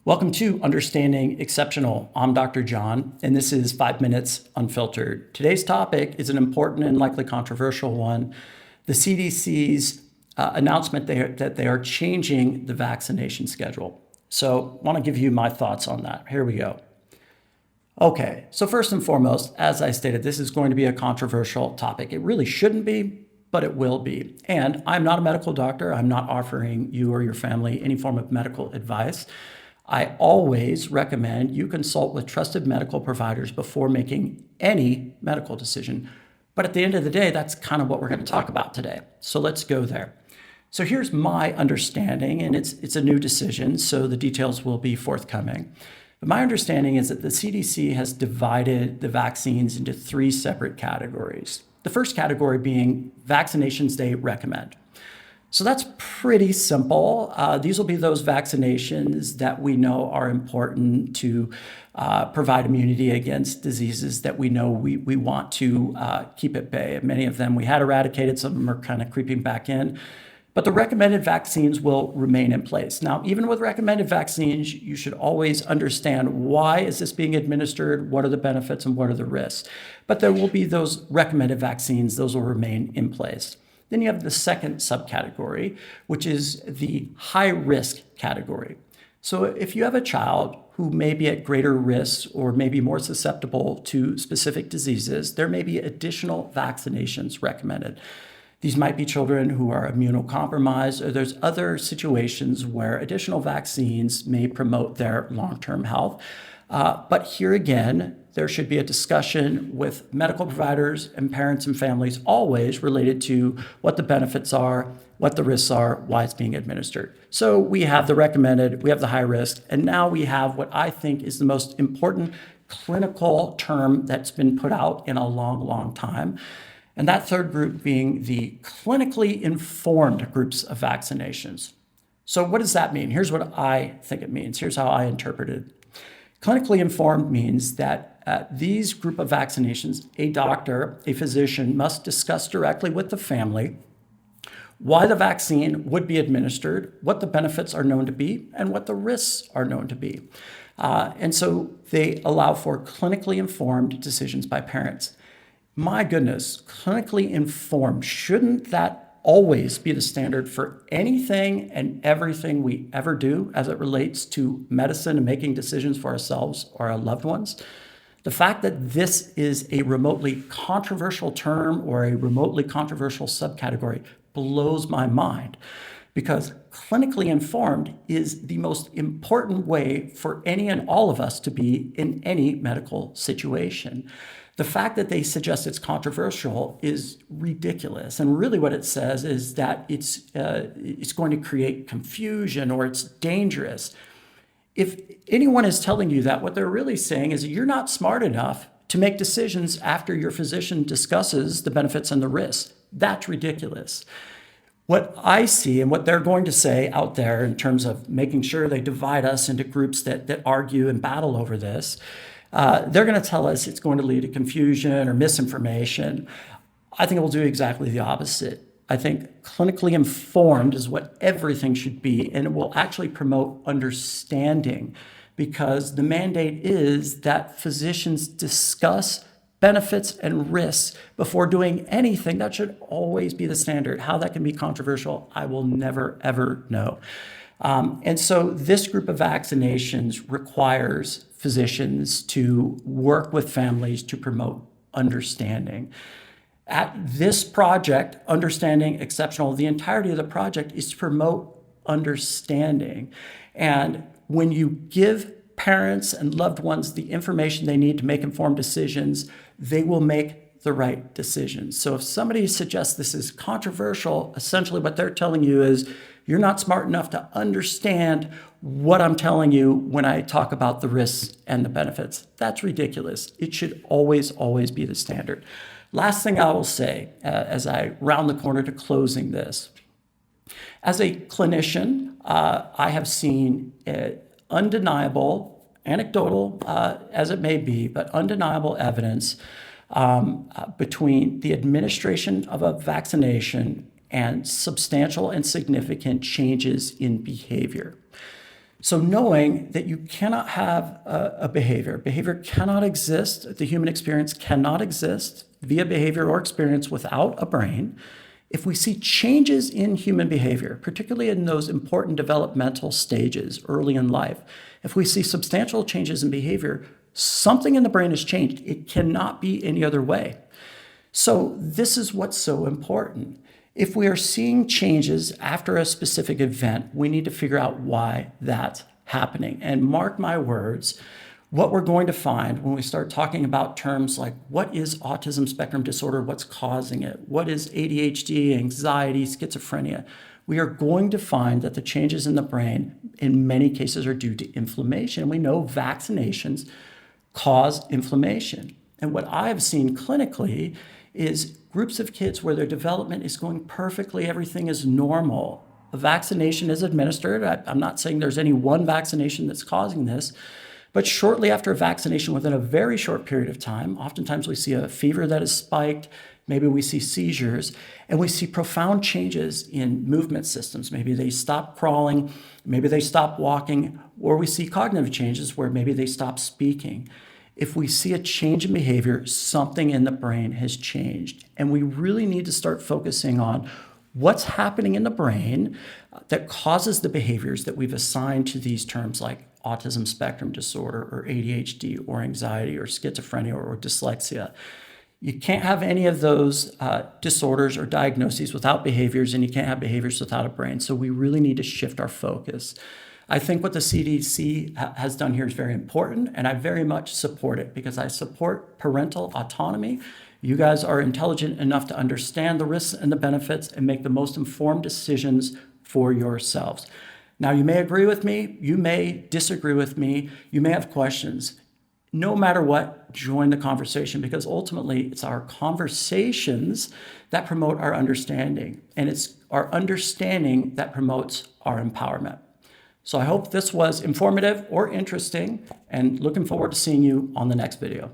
Welcome to Understanding Exceptional. I'm Dr. John, and this is 5 Minutes Unfiltered. Today's topic is an important and likely controversial one. The CDC's announcement that they are changing the vaccination schedule. So I want to give you my thoughts on that. Here we go. Okay, so first and foremost, as I stated, this is going to be a controversial topic. It really shouldn't be, but it will be. And I'm not a medical doctor. I'm not offering you or your family any form of medical advice. I always recommend you consult with trusted medical providers before making any medical decision. But at the end of the day, that's kind of what we're going to talk about today. So let's go there. So here's my understanding, and it's a new decision, so the details will be forthcoming. But my understanding is that the CDC has divided the vaccines into 3 separate categories. The first category being vaccinations they recommend. So that's pretty simple. These will be those vaccinations that we know are important to provide immunity against diseases that we know we want to keep at bay. Many of them we had eradicated, some of them are kind of creeping back in. But the recommended vaccines will remain in place. Now, even with recommended vaccines, you should always understand why is this being administered, what are the benefits, and what are the risks. But there will be those recommended vaccines, those will remain in place. Then you have the second subcategory, which is the high risk category. So if you have a child who may be at greater risk or may be more susceptible to specific diseases, there may be additional vaccinations recommended. These might be children who are immunocompromised, or there's other situations where additional vaccines may promote their long-term health. But here again, there should be a discussion with medical providers and parents and families always related to what the benefits are, what the risks are, why it's being administered. So we have the recommended, we have the high risk, and now we have what I think is the most important clinical term that's been put out in a long, long time. And that third group being the clinically informed groups of vaccinations. So what does that mean? Here's what I think it means. Here's how I interpret it. Clinically informed means that these group of vaccinations, a doctor, a physician must discuss directly with the family why the vaccine would be administered, what the benefits are known to be, and what the risks are known to be. And so they allow for clinically informed decisions by parents. My goodness, clinically informed, shouldn't that always be the standard for anything and everything we ever do as it relates to medicine and making decisions for ourselves or our loved ones? The fact that this is a remotely controversial term or a remotely controversial subcategory blows my mind, because clinically informed is the most important way for any and all of us to be in any medical situation. The fact that they suggest it's controversial is ridiculous. And really what it says is that it's going to create confusion or it's dangerous. If anyone is telling you that, what they're really saying is that you're not smart enough to make decisions after your physician discusses the benefits and the risks. That's ridiculous. What I see and what they're going to say out there in terms of making sure they divide us into groups that argue and battle over this, they're going to tell us it's going to lead to confusion or misinformation. I think it will do exactly the opposite. I think clinically informed is what everything should be, and it will actually promote understanding, because the mandate is that physicians discuss benefits and risks before doing anything. That should always be the standard. How that can be controversial, I will never, ever know. And so this group of vaccinations requires physicians to work with families to promote understanding. At this project, Understanding Exceptional, the entirety of the project is to promote understanding. And when you give parents and loved ones the information they need to make informed decisions, they will make the right decisions. So if somebody suggests this is controversial, essentially what they're telling you is you're not smart enough to understand what I'm telling you when I talk about the risks and the benefits. That's ridiculous. It should always, always be the standard. Last thing I will say as I round the corner to closing this. As a clinician, I have seen undeniable, anecdotal as it may be, but undeniable evidence between the administration of a vaccination and substantial and significant changes in behavior. So knowing that you cannot have a behavior cannot exist, the human experience cannot exist via behavior or experience without a brain. If we see changes in human behavior, particularly in those important developmental stages early in life, if we see substantial changes in behavior, something in the brain has changed. It cannot be any other way. So this is what's so important. If we are seeing changes after a specific event, we need to figure out why that's happening. And mark my words, what we're going to find when we start talking about terms like what is autism spectrum disorder, what's causing it, what is ADHD, anxiety, schizophrenia, we are going to find that the changes in the brain in many cases are due to inflammation. We know vaccinations cause inflammation. And what I've seen clinically is groups of kids where their development is going perfectly, everything is normal. A vaccination is administered. I'm not saying there's any one vaccination that's causing this, but shortly after a vaccination, within a very short period of time, oftentimes we see a fever that is spiked, maybe we see seizures, and we see profound changes in movement systems. Maybe they stop crawling, maybe they stop walking, or we see cognitive changes where maybe they stop speaking. If we see a change in behavior, something in the brain has changed. And we really need to start focusing on what's happening in the brain that causes the behaviors that we've assigned to these terms like autism spectrum disorder or ADHD or anxiety or schizophrenia or dyslexia. You can't have any of those disorders or diagnoses without behaviors, and you can't have behaviors without a brain. So we really need to shift our focus. I think what the CDC has done here is very important, and I very much support it because I support parental autonomy. You guys are intelligent enough to understand the risks and the benefits and make the most informed decisions for yourselves. Now, you may agree with me, you may disagree with me, you may have questions. No matter what, join the conversation because ultimately it's our conversations that promote our understanding, and it's our understanding that promotes our empowerment. So I hope this was informative or interesting, and looking forward to seeing you on the next video.